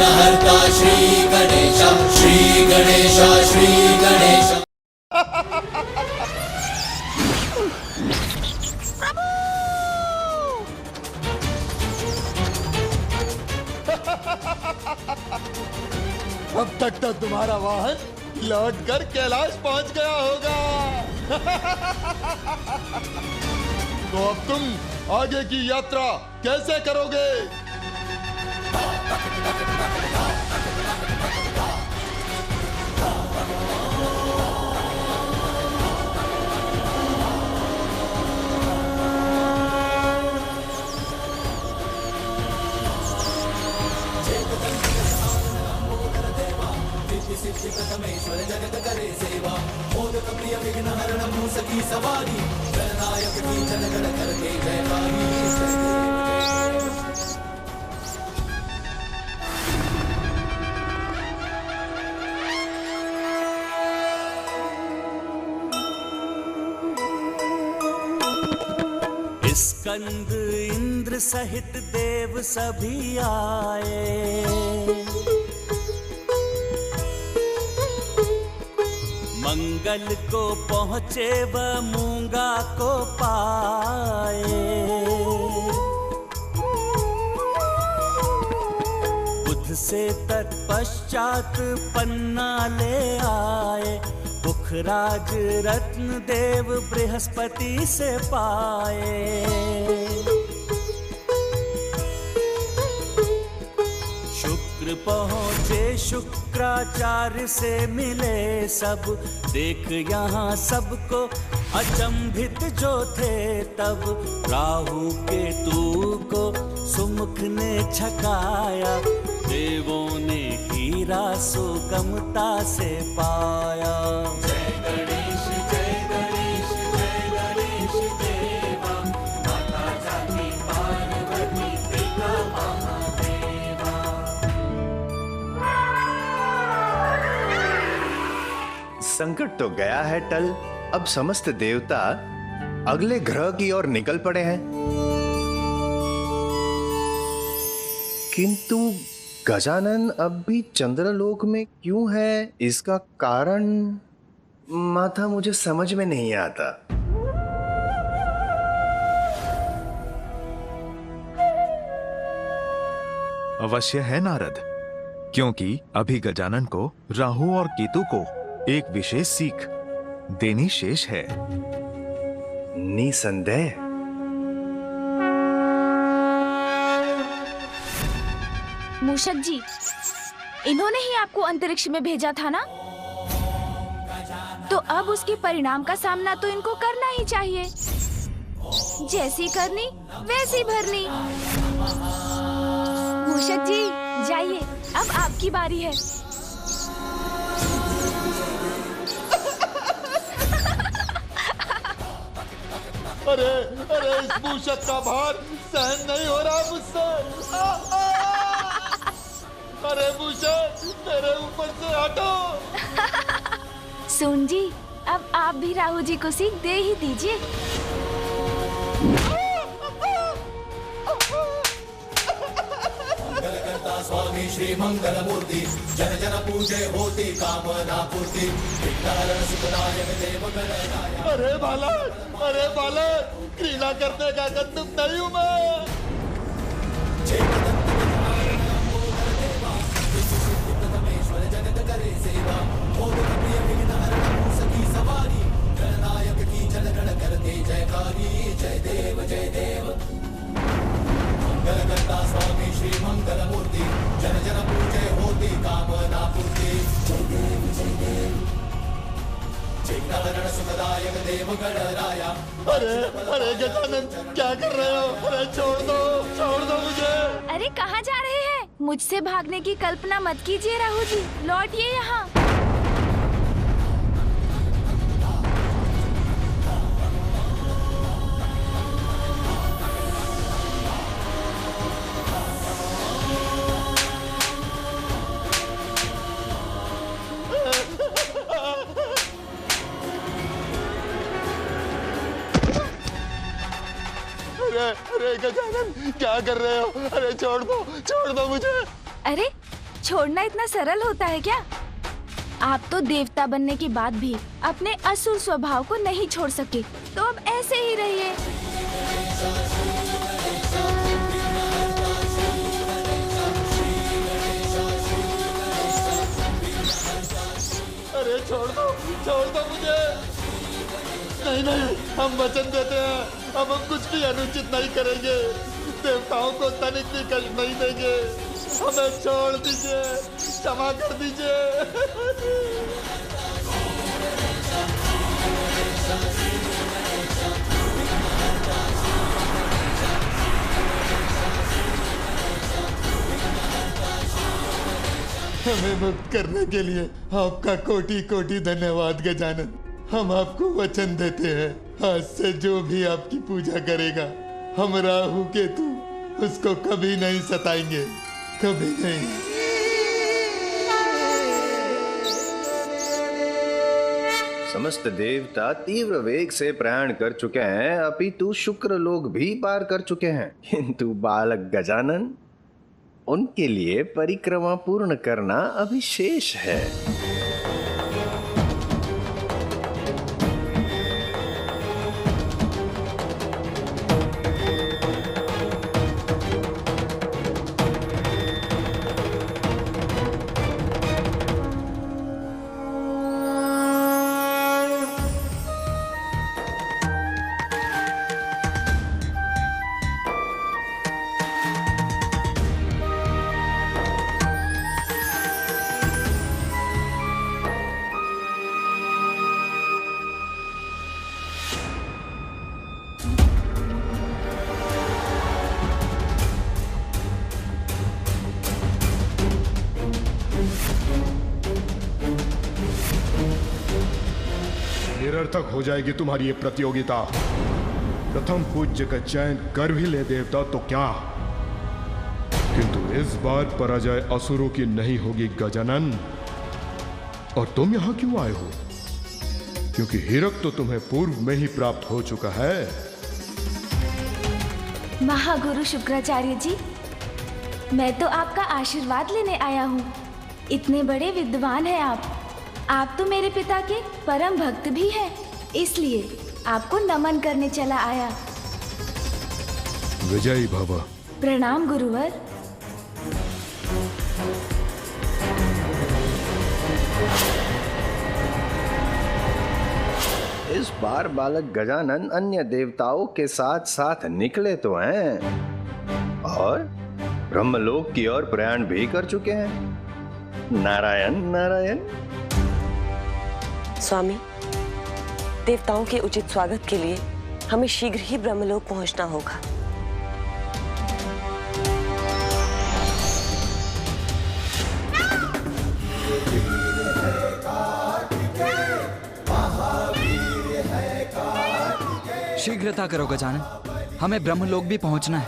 विघ्नहर्ता श्री गणेश, श्री गणेश, श्री गणेश। अब तक तो तुम्हारा वाहन लौटकर कैलाश पहुंच गया होगा। तो अब तुम आगे की यात्रा कैसे करोगे? जगत करे सेवा, मोदक प्रिय विघ्नहरण मूसकी सवारी, गणनायक की जनगण करके जयकारी। स्कंद इंद्र सहित देव सभी आए, मंगल को पहुँचे व मूंगा को पाए। बुध से तत्पश्चात पन्ना ले आए, पुखराज रत्न देव बृहस्पति से पाए। शुक्र पहुँचे शुक्राचार्य से मिले सब, देख यहाँ सबको अचंभित जो थे तब। राहु केतु को सुमुख ने छकाया, देवों ने हीरा सुगमता से पाया। जय गणेश, जय गणेश, जय गणेश देवा, माता जाति पार्वती पिता महादेवा। संकट तो गया है टल, अब समस्त देवता अगले ग्रह की ओर निकल पड़े हैं। किंतु गजानन अब भी चंद्रलोक में क्यों है, इसका कारण माता मुझे समझ में नहीं आता। अवश्य है नारद, क्योंकि अभी गजानन को राहु और केतु को एक विशेष सीख देनी शेष है। निसंदेह। मूषक जी, इन्होंने ही आपको अंतरिक्ष में भेजा था ना? तो अब उसके परिणाम का सामना तो इनको करना ही चाहिए। जैसी करनी वैसी भरनी। मूषक जी जाइए, अब आपकी बारी है। अरे अरे, इस मूषक का भार सहन नहीं हो रहा मुझसे। अरे मूषक, मेरे ऊपर से हटो। सुन जी, अब आप भी राहु जी को सीख दे ही दीजिए। मंगलकर्ता स्वामी श्री मंगल मूर्ति, जन जन पूजे होती कामना पूर्ति, विघ्नहरण सुखदायक देव गणनायक। अरे बालक, अरे बालक, क्रीड़ा करने का कद्दुक नहीं हूँ मैं। जगत करे सेवा, मोदक प्रिय विघ्नहरण मूसकी सवारी, गणनायक की जनगण करते जयकारी। जय देव, जय देव। मंगलकर्ता स्वामी श्री मंगल मूर्ति, जन जन पूजे होती कामना पूर्ति। जय देव, जय देव। विघ्नहरण सुखदायक देव गणराया। अरे अरे गजानन, क्या कर रहे हो? अरे छोड़ दो मुझे। अरे कहाँ जा रहे हैं? मुझसे भागने की कल्पना मत कीजिए राहु जी, लौटिए यहाँ। अरे गजानन, क्या कर रहे हो? अरे छोड़ दो मुझे। अरे छोड़ना इतना सरल होता है क्या? आप तो देवता बनने के बाद भी अपने असुर स्वभाव को नहीं छोड़ सके, तो अब ऐसे ही रहिए। अरे छोड़ दो मुझे। नहीं, हम वचन देते हैं, अब हम कुछ भी अनुचित नहीं करेंगे, देवताओं को तनिक भी कष्ट नहीं देंगे, हमें छोड़ दीजिए, क्षमा कर दीजिए। हमें मुक्त करने के लिए आपका कोटि कोटि धन्यवाद गजानन। हम आपको वचन देते हैं, आज से जो भी आपकी पूजा करेगा, हम राहु केतु उसको कभी नहीं सताएंगे, कभी नहीं। समस्त देवता तीव्र वेग से प्रयाण कर चुके हैं, अपितु शुक्र लोग भी पार कर चुके हैं, किंतु बालक गजानन, उनके लिए परिक्रमा पूर्ण करना अभी शेष है। निरर्थक हो जाएगी तुम्हारी ये प्रतियोगिता। प्रथम पूज्य का चयन कर भी ले देवता तो क्या, किंतु इस बार पराजय असुरों की नहीं होगी गजानन। और तुम यहां क्यों आए हो? क्योंकि हीरक तो तुम्हें पूर्व में ही प्राप्त हो चुका है। महागुरु शुक्राचार्य जी, मैं तो आपका आशीर्वाद लेने आया हूँ। इतने बड़े विद्वान हैं आप तो मेरे पिता के परम भक्त भी हैं, इसलिए आपको नमन करने चला आया। विजयी भव। प्रणाम गुरुवर। इस बार बालक गजानन अन्य देवताओं के साथ साथ निकले तो हैं और ब्रह्मलोक की ओर प्रयाण भी कर चुके हैं। नारायण नारायण। स्वामी, देवताओं के उचित स्वागत के लिए हमें शीघ्र ही ब्रह्मलोक पहुंचना होगा। शीघ्रता करो गजानन, हमें ब्रह्मलोक भी पहुंचना है।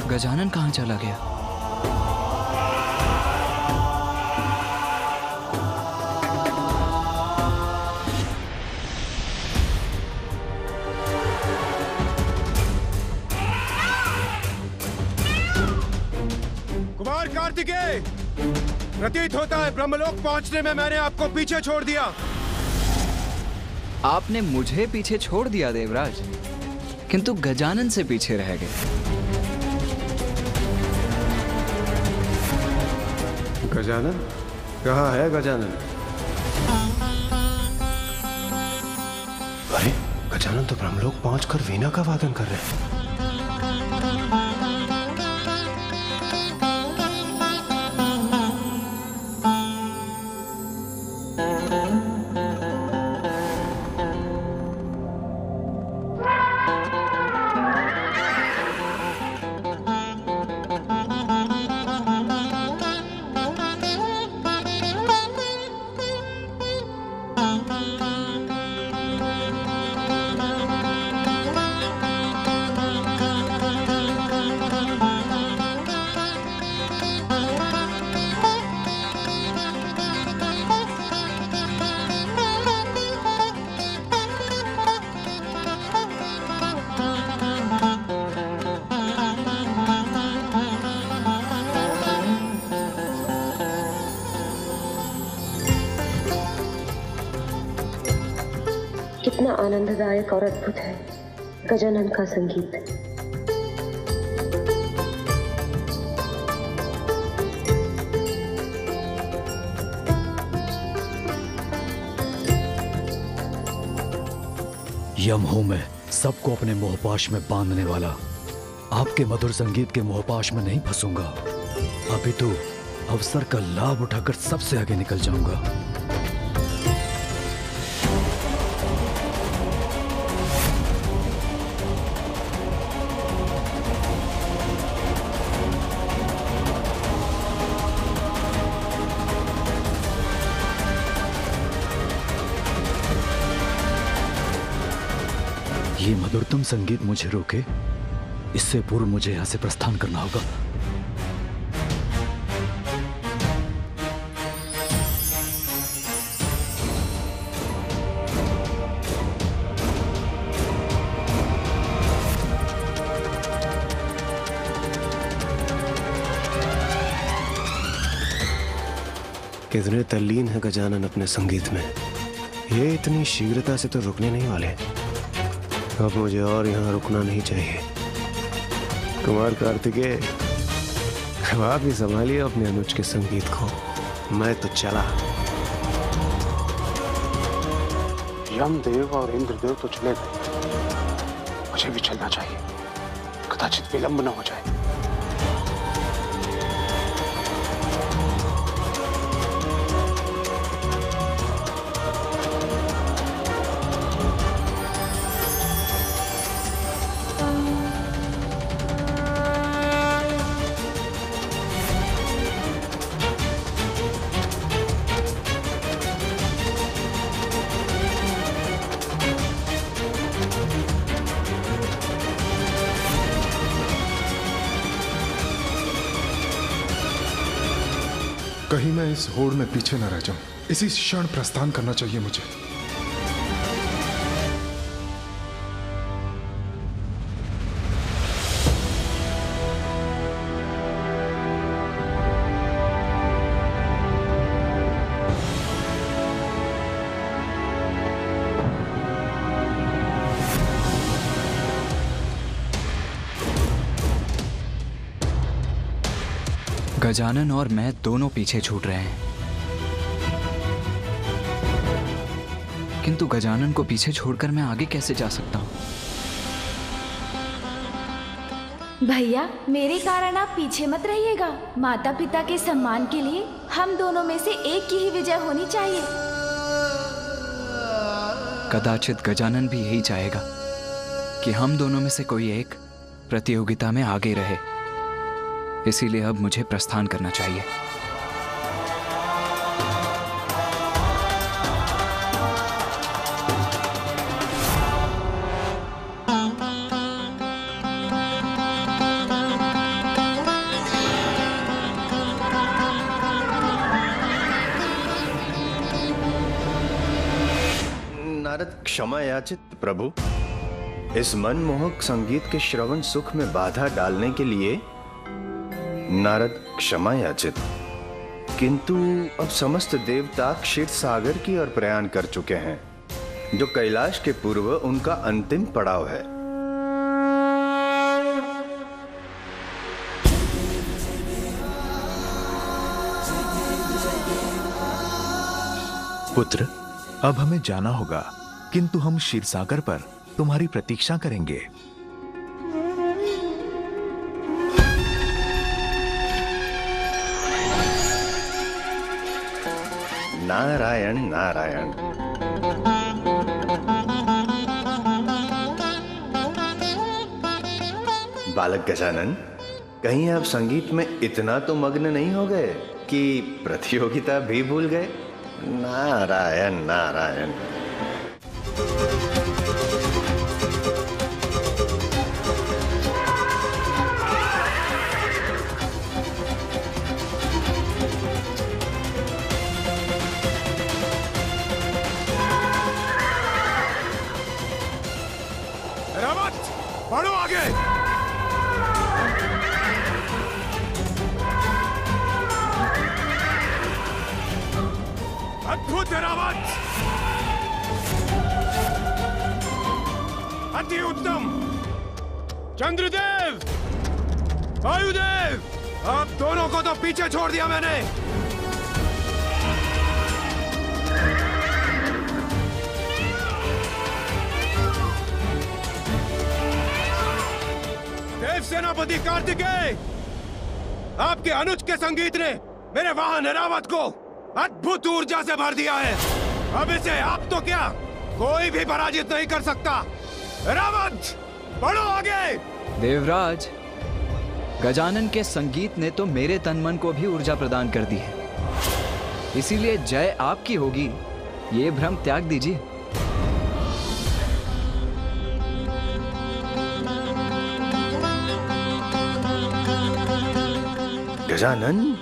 गजानन कहां चला गया? कुमार कार्तिकेय, प्रतीत होता है ब्रह्मलोक पहुंचने में मैंने आपको पीछे छोड़ दिया। आपने मुझे पीछे छोड़ दिया देवराज, किंतु गजानन से पीछे रह गए। गजानन कहाँ है? गजानन? अरे गजानन तो ब्रह्मलोक पहुंचकर वीणा का वादन कर रहे हैं। कितना आनंददायक और अद्भुत है गजानन का संगीत। यम हूं मैं, सबको अपने मोहपाश में बांधने वाला। आपके मधुर संगीत के मोहपाश में नहीं फंसूंगा, अपितु अवसर का लाभ उठाकर सबसे आगे निकल जाऊंगा। ये मधुरतम संगीत मुझे रोके, इससे पूर्व मुझे यहां से प्रस्थान करना होगा। कितने तल्लीन है गजानन अपने संगीत में। ये इतनी शीघ्रता से तो रुकने नहीं वाले। अब मुझे और यहाँ रुकना नहीं चाहिए। कुमार कार्तिकेय, अब आप ही संभालिए अपने अनुज के संगीत को, मैं तो चला। यमदेव और इंद्रदेव तो चले गए, मुझे भी चलना चाहिए, कदाचित विलंब न हो जाए। कहीं मैं इस होड़ में पीछे न रह जाऊं। इसी क्षण प्रस्थान करना चाहिए मुझे। गजानन और मैं दोनों पीछे छूट रहे हैं, किंतु गजानन को पीछे छोड़कर मैं आगे कैसे जा सकता हूँ? भैया, मेरे कारण आप पीछे मत रहिएगा। माता पिता के सम्मान के लिए हम दोनों में से एक की ही विजय होनी चाहिए। कदाचित गजानन भी यही चाहेगा कि हम दोनों में से कोई एक प्रतियोगिता में आगे रहे। इसीलिए अब मुझे प्रस्थान करना चाहिए। नारद क्षमा याचित प्रभु। इस मनमोहक संगीत के श्रवण सुख में बाधा डालने के लिए नारद क्षमा याचित, किंतु अब समस्त देवता क्षीर सागर की ओर प्रयाण कर चुके हैं, जो कैलाश के पूर्व उनका अंतिम पड़ाव है। पुत्र, अब हमें जाना होगा, किंतु हम क्षीरसागर पर तुम्हारी प्रतीक्षा करेंगे। नारायण नारायण। बालक गजानन, कहीं आप संगीत में इतना तो मग्न नहीं हो गए कि प्रतियोगिता भी भूल गए? नारायण नारायण। बढ़ो आगे। अद्भुत रावत। बहुत ही उत्तम। चंद्रदेव, वायुदेव, आप दोनों को तो पीछे छोड़ दिया मैंने। देव सेनापति कार्तिकेय, आपके अनुज के संगीत ने मेरे वाहन ऐरावत को अद्भुत ऊर्जा से भर दिया है। अब इसे आप तो क्या, कोई भी पराजित नहीं कर सकता। ऐरावत, बढ़ो आगे। देवराज, गजानन के संगीत ने तो मेरे तन मन को भी ऊर्जा प्रदान कर दी है, इसीलिए जय आपकी होगी, ये भ्रम त्याग दीजिए। गजानन,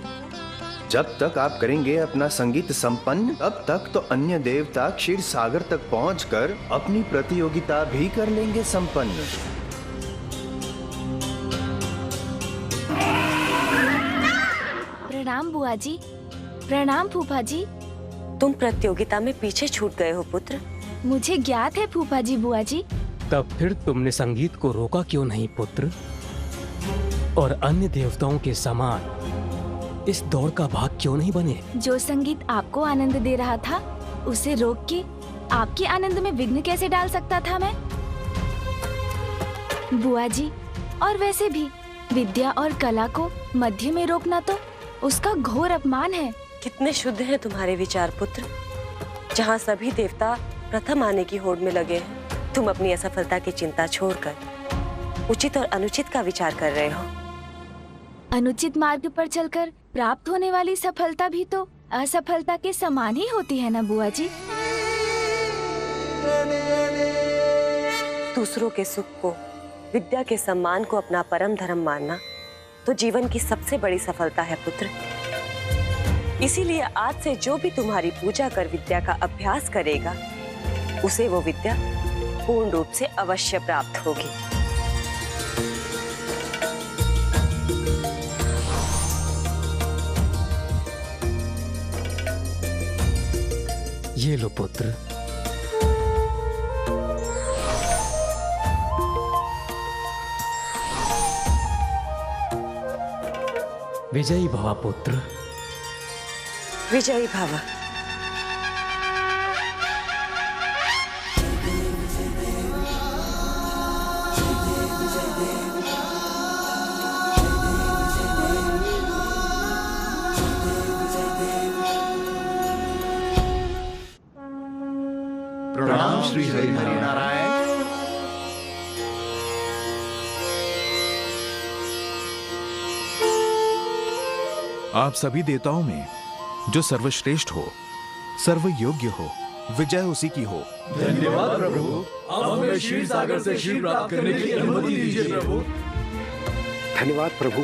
जब तक आप करेंगे अपना संगीत संपन्न, तब तक तो अन्य देवता क्षीर सागर तक पहुंचकर अपनी प्रतियोगिता भी कर लेंगे संपन्न। प्रणाम बुआ जी। प्रणाम फूफा जी। तुम प्रतियोगिता में पीछे छूट गए हो पुत्र। मुझे ज्ञात है फूफा जी बुआ जी। तब फिर तुमने संगीत को रोका क्यों नहीं पुत्र? और अन्य देवताओं के समान इस दौड़ का भाग क्यों नहीं बने? जो संगीत आपको आनंद दे रहा था, उसे रोक के आपके आनंद में विघ्न कैसे डाल सकता था मैं? बुआ जी, और वैसे भी विद्या और कला को मध्य में रोकना तो उसका घोर अपमान है। कितने शुद्ध हैं तुम्हारे विचार पुत्र। जहाँ सभी देवता प्रथम आने की होड़ में लगे हैं, तुम अपनी असफलता की चिंता छोड़कर उचित और अनुचित का विचार कर रहे हो। अनुचित मार्ग पर चलकर प्राप्त होने वाली सफलता भी तो असफलता के समान ही होती है ना बुआ जी। दूसरों के सुख को, विद्या के सम्मान को अपना परम धर्म मानना तो जीवन की सबसे बड़ी सफलता है पुत्र। इसीलिए आज से जो भी तुम्हारी पूजा कर विद्या का अभ्यास करेगा, उसे वो विद्या पूर्ण रूप से अवश्य प्राप्त होगी। ये लो पुत्र। विजयी भवा पुत्र। विजयी भवा। प्रणाम श्री हरि नारायण। आप सभी देवताओं में जो सर्वश्रेष्ठ हो, सर्वयोग्य हो, विजय उसी की हो। धन्यवाद प्रभु। अब हमें क्षीर सागर से क्षीर प्राप्त करने की अनुमति दीजिए प्रभु। धन्यवाद प्रभु।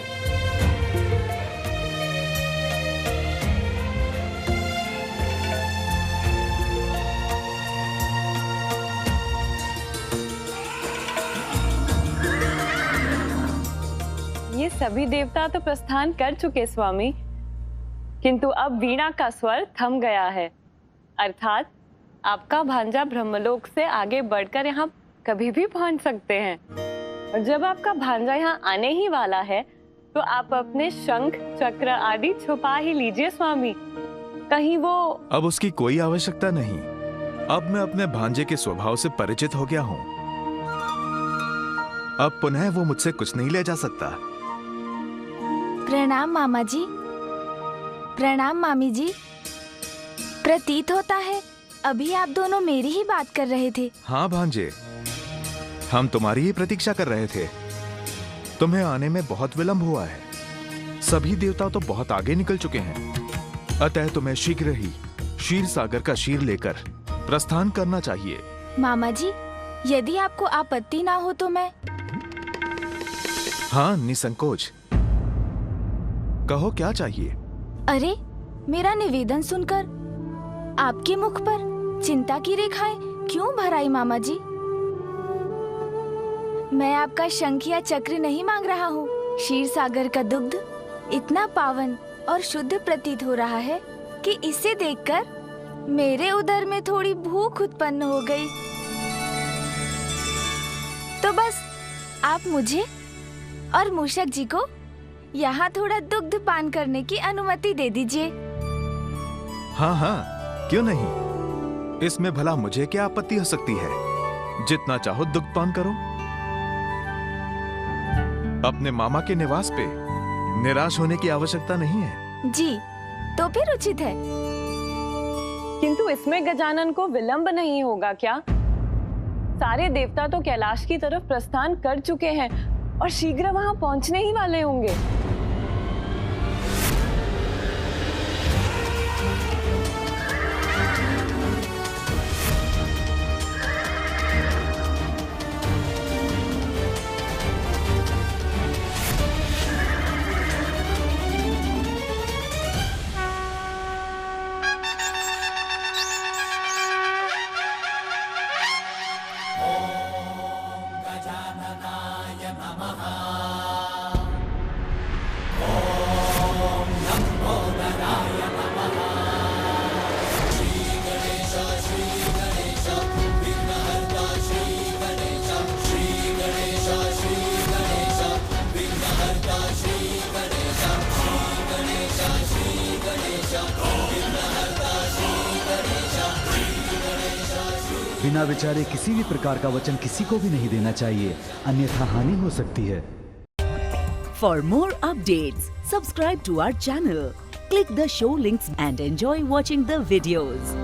ये सभी देवता तो प्रस्थान कर चुके स्वामी, किंतु अब वीणा का स्वर थम गया है, अर्थात आपका भांजा ब्रह्मलोक से आगे बढ़कर यहाँ कभी भी पहुँच सकते हैं। और जब आपका भांजा यहाँ आने ही वाला है, तो आप अपने शंख चक्र आदि छुपा ही लीजिए स्वामी, कहीं वो। अब उसकी कोई आवश्यकता नहीं। अब मैं अपने भांजे के स्वभाव से परिचित हो गया हूँ। अब पुनः वो मुझसे कुछ नहीं ले जा सकता। प्रणाम मामा जी। प्रणाम मामी जी। प्रतीत होता है अभी आप दोनों मेरी ही बात कर रहे थे। हाँ भांजे, हम तुम्हारी ही प्रतीक्षा कर रहे थे। तुम्हें आने में बहुत विलंब हुआ है। सभी देवता तो बहुत आगे निकल चुके हैं, अतः तुम्हें शीघ्र ही क्षीर सागर का क्षीर लेकर प्रस्थान करना चाहिए। मामा जी, यदि आपको आपत्ति ना हो तो मैं। हाँ, निसंकोच कहो, क्या चाहिए? अरे, मेरा निवेदन सुनकर आपके मुख पर चिंता की रेखाएं क्यों भर आई मामा जी? मैं आपका शंख या चक्र नहीं मांग रहा हूँ। क्षीर सागर का दुग्ध इतना पावन और शुद्ध प्रतीत हो रहा है कि इसे देखकर मेरे उदर में थोड़ी भूख उत्पन्न हो गई। तो बस आप मुझे और मूषक जी को यहाँ थोड़ा दुग्ध पान करने की अनुमति दे दीजिए। हाँ हाँ, क्यों नहीं। इसमें भला मुझे क्या आपत्ति हो सकती है। जितना चाहो दुग्ध पान करो। अपने मामा के निवास पे निराश होने की आवश्यकता नहीं है। जी, तो फिर उचित है। किंतु इसमें गजानन को विलंब नहीं होगा क्या? सारे देवता तो कैलाश की तरफ प्रस्थान कर चुके हैं और शीघ्र वहां पहुंचने ही वाले होंगे। बिना विचारे किसी भी प्रकार का वचन किसी को भी नहीं देना चाहिए, अन्यथा हानि हो सकती है। For more updates, subscribe to our channel, click the show links and enjoy watching the videos.